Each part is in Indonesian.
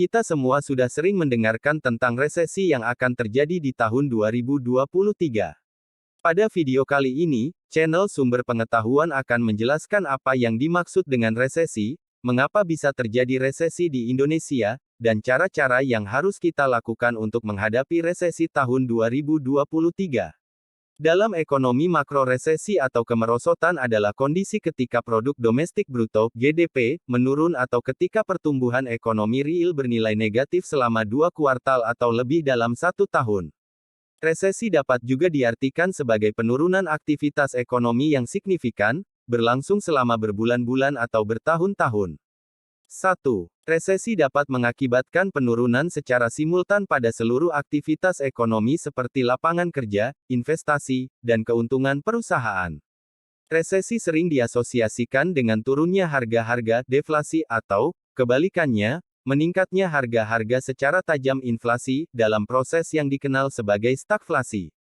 Kita semua sudah sering mendengarkan tentang resesi yang akan terjadi di tahun 2023. Pada video kali ini, channel Sumber Pengetahuan akan menjelaskan apa yang dimaksud dengan resesi, mengapa bisa terjadi resesi di Indonesia, dan cara-cara yang harus kita lakukan untuk menghadapi resesi tahun 2023. Dalam ekonomi makro, resesi atau kemerosotan adalah kondisi ketika produk domestik bruto (GDP) menurun atau ketika pertumbuhan ekonomi real bernilai negatif selama 2 kuartal atau lebih dalam 1 tahun. Resesi dapat juga diartikan sebagai penurunan aktivitas ekonomi yang signifikan, berlangsung selama berbulan-bulan atau bertahun-tahun. 1. Resesi dapat mengakibatkan penurunan secara simultan pada seluruh aktivitas ekonomi seperti lapangan kerja, investasi, dan keuntungan perusahaan. Resesi sering diasosiasikan dengan turunnya harga-harga, deflasi, atau, kebalikannya, meningkatnya harga-harga secara tajam, inflasi, dalam proses yang dikenal sebagai stagflasi.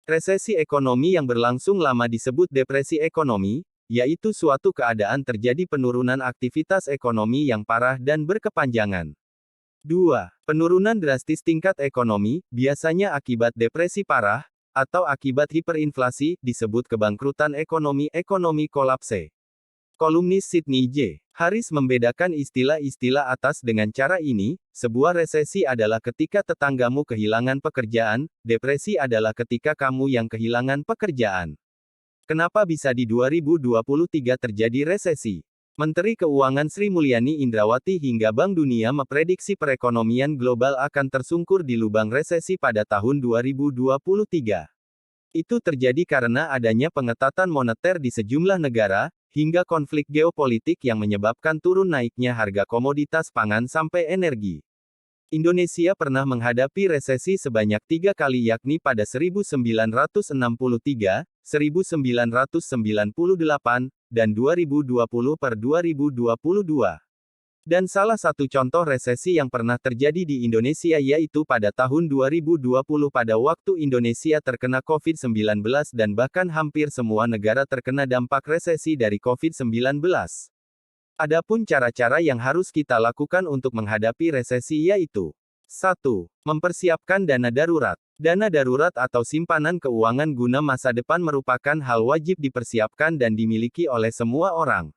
Resesi ekonomi yang berlangsung lama disebut depresi ekonomi, yaitu suatu keadaan terjadi penurunan aktivitas ekonomi yang parah dan berkepanjangan. 2. Penurunan drastis tingkat ekonomi, biasanya akibat depresi parah, atau akibat hiperinflasi, disebut kebangkrutan ekonomi, ekonomi kolapse. Kolumnis Sydney J. Harris membedakan istilah-istilah atas dengan cara ini: sebuah resesi adalah ketika tetanggamu kehilangan pekerjaan, depresi adalah ketika kamu yang kehilangan pekerjaan. Kenapa bisa di 2023 terjadi resesi? Menteri Keuangan Sri Mulyani Indrawati hingga Bank Dunia memprediksi perekonomian global akan tersungkur di lubang resesi pada tahun 2023. Itu terjadi karena adanya pengetatan moneter di sejumlah negara, hingga konflik geopolitik yang menyebabkan turun naiknya harga komoditas pangan sampai energi. Indonesia pernah menghadapi resesi sebanyak 3 kali, yakni pada 1963, 1998, dan 2020-2022. Dan salah satu contoh resesi yang pernah terjadi di Indonesia yaitu pada tahun 2020 pada waktu Indonesia terkena COVID-19 dan bahkan hampir semua negara terkena dampak resesi dari COVID-19. Adapun cara-cara yang harus kita lakukan untuk menghadapi resesi yaitu: 1. Mempersiapkan dana darurat. Dana darurat atau simpanan keuangan guna masa depan merupakan hal wajib dipersiapkan dan dimiliki oleh semua orang.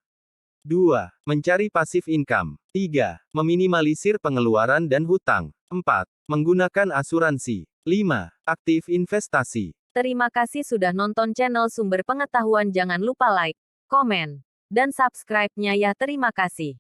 2. Mencari pasif income. 3. Meminimalisir pengeluaran dan hutang. 4. Menggunakan asuransi. 5. Aktif investasi. Terima kasih sudah nonton channel Sumber Pengetahuan. Jangan lupa like, komen, dan subscribe-nya ya. Terima kasih.